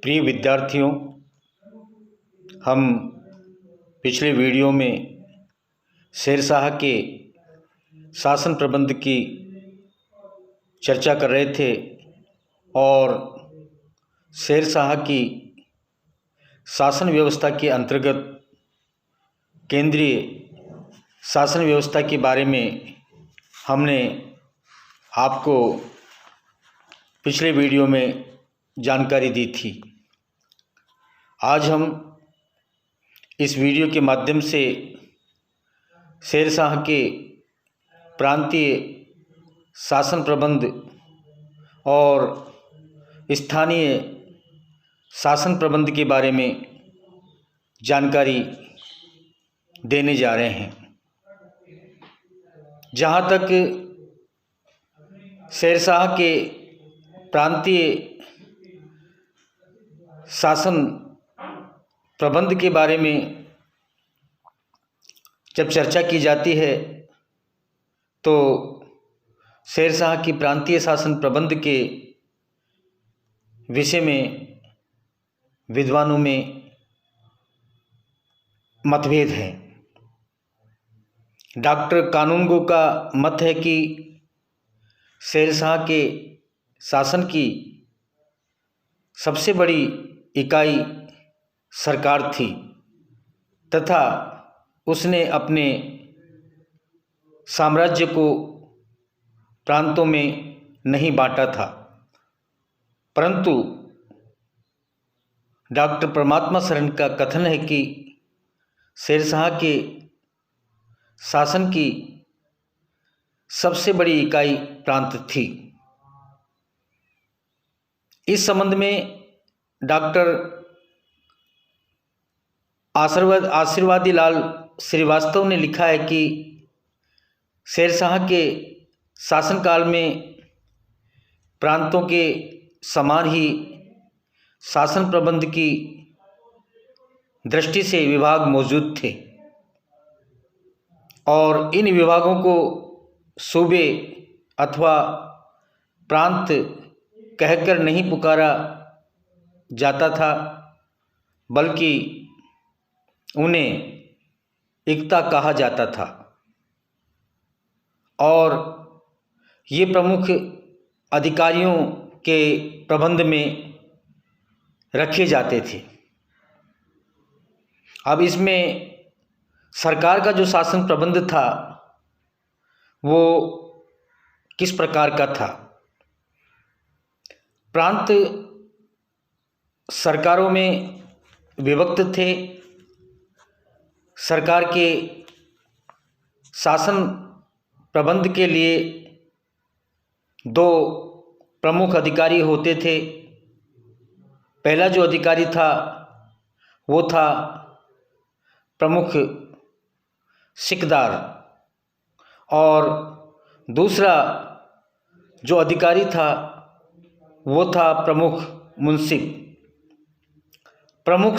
प्रिय विद्यार्थियों, हम पिछले वीडियो में शेरशाह के शासन प्रबंध की चर्चा कर रहे थे और शेरशाह की शासन व्यवस्था के अंतर्गत केंद्रीय शासन व्यवस्था के बारे में हमने आपको पिछले वीडियो में जानकारी दी थी। आज हम इस वीडियो के माध्यम से शेरशाह के प्रांतीय शासन प्रबंध और स्थानीय शासन प्रबंध के बारे में जानकारी देने जा रहे हैं। जहाँ तक शेरशाह के प्रांतीय शासन प्रबंध के बारे में जब चर्चा की जाती है तो शेरशाह की प्रांतीय शासन प्रबंध के विषय में विद्वानों में मतभेद है। डॉक्टर कानूनगो का मत है कि शेरशाह के शासन की सबसे बड़ी इकाई सरकार थी तथा उसने अपने साम्राज्य को प्रांतों में नहीं बांटा था, परंतु डॉक्टर परमात्मा शरण का कथन है कि शेरशाह के शासन की सबसे बड़ी इकाई प्रांत थी। इस संबंध में डॉक्टर आशीर्वादी लाल श्रीवास्तव ने लिखा है कि शेरशाह के शासनकाल में प्रांतों के समान ही शासन प्रबंध की दृष्टि से विभाग मौजूद थे और इन विभागों को सूबे अथवा प्रांत कहकर नहीं पुकारा जाता था, बल्कि उन्हें इक्ता कहा जाता था और ये प्रमुख अधिकारियों के प्रबंध में रखे जाते थे। अब इसमें सरकार का जो शासन प्रबंध था वो किस प्रकार का था। प्रांत सरकारों में विभक्त थे। सरकार के शासन प्रबंध के लिए दो प्रमुख अधिकारी होते थे। पहला जो अधिकारी था वो था प्रमुख सिकदार और दूसरा जो अधिकारी था वो था प्रमुख मुंसिफ। प्रमुख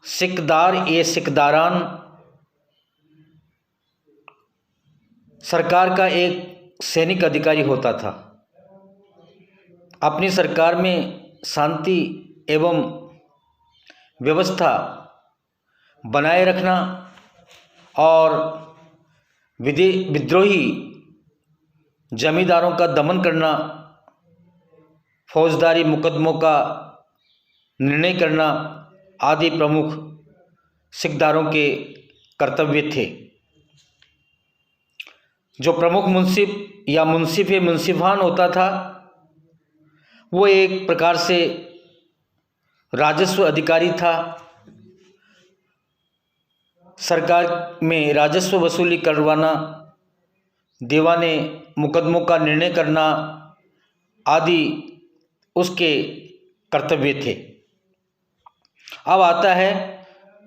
सिकदार ये सिकदारान सरकार का एक सैनिक अधिकारी होता था। अपनी सरकार में शांति एवं व्यवस्था बनाए रखना और विद्रोही जमींदारों का दमन करना, फौजदारी मुकदमों का निर्णय करना आदि प्रमुख सिकदारों के कर्तव्य थे। जो प्रमुख मुंसिफ या मुंसिफान होता था वो एक प्रकार से राजस्व अधिकारी था। सरकार में राजस्व वसूली करवाना, दीवाने मुकदमों का निर्णय करना आदि उसके कर्तव्य थे। अब आता है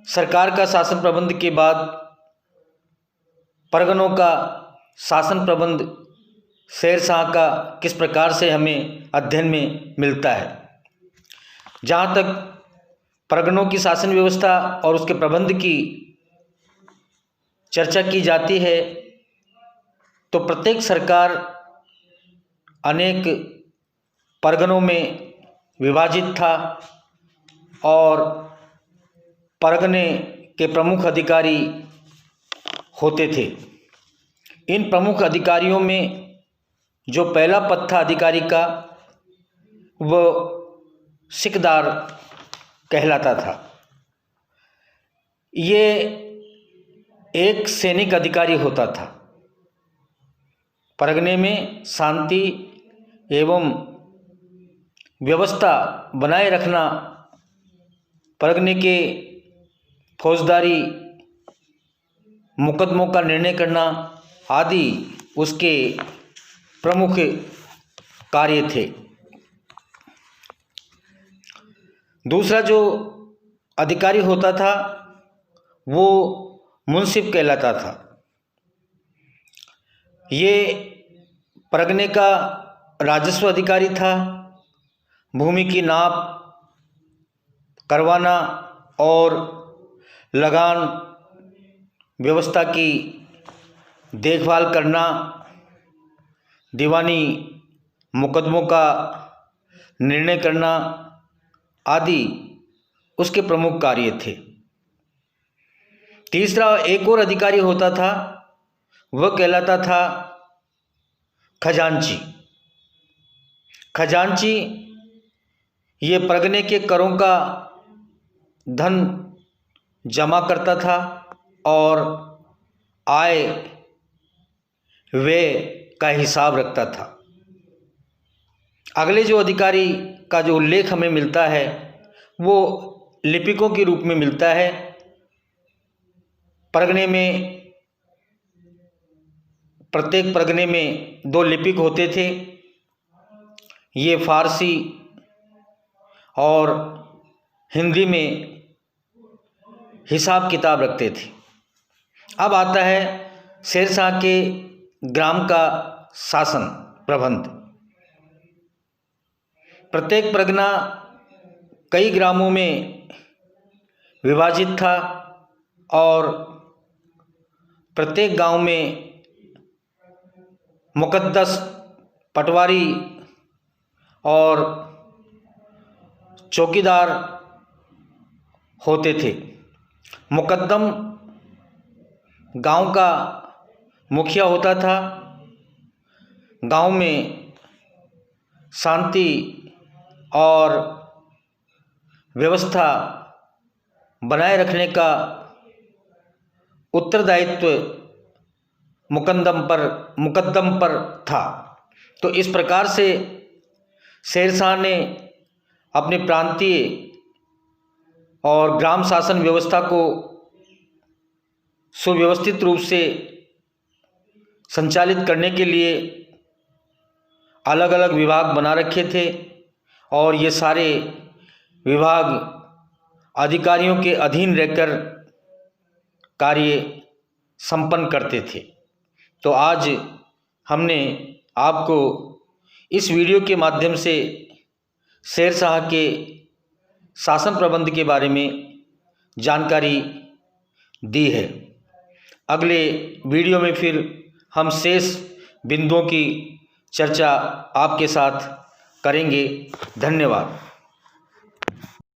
सरकार का शासन प्रबंध के बाद परगनों का शासन प्रबंध शेरशाह का किस प्रकार से हमें अध्ययन में मिलता है। जहाँ तक परगनों की शासन व्यवस्था और उसके प्रबंध की चर्चा की जाती है तो प्रत्येक सरकार अनेक परगनों में विभाजित था और परगने के प्रमुख अधिकारी होते थे। इन प्रमुख अधिकारियों में जो पहला पद था अधिकारी का, वह सिकदार कहलाता था। ये एक सैनिक अधिकारी होता था। परगने में शांति एवं व्यवस्था बनाए रखना, परगने के फौजदारी मुकदमों का निर्णय करना आदि उसके प्रमुख कार्य थे। दूसरा जो अधिकारी होता था वो मुंसिफ कहलाता था। ये परगने का राजस्व अधिकारी था। भूमि की नाप करवाना और लगान व्यवस्था की देखभाल करना, दीवानी मुकदमों का निर्णय करना आदि उसके प्रमुख कार्य थे। तीसरा एक और अधिकारी होता था, वह कहलाता था खजांची। खजांची ये परगने के करों का धन जमा करता था और आय व्यय का हिसाब रखता था। अगले जो अधिकारी का जो उल्लेख हमें मिलता है वो लिपिकों के रूप में मिलता है। परगने में प्रत्येक परगने में 2 लिपिक होते थे। ये फारसी और हिंदी में हिसाब किताब रखते थे। अब आता है शेरशाह के ग्राम का शासन प्रबंध। प्रत्येक परगना कई ग्रामों में विभाजित था और प्रत्येक गांव में मुकद्दस, पटवारी और चौकीदार होते थे। मुकद्दम गांव का मुखिया होता था। गांव में शांति और व्यवस्था बनाए रखने का उत्तरदायित्व मुकद्दम पर था। तो इस प्रकार से शेरशाह ने अपने प्रांतीय और ग्राम शासन व्यवस्था को सुव्यवस्थित रूप से संचालित करने के लिए अलग अलग विभाग बना रखे थे और ये सारे विभाग अधिकारियों के अधीन रहकर कार्य संपन्न करते थे। तो आज हमने आपको इस वीडियो के माध्यम से शेरशाह के शासन प्रबंध के बारे में जानकारी दी है। अगले वीडियो में फिर हम शेष बिंदुओं की चर्चा आपके साथ करेंगे। धन्यवाद।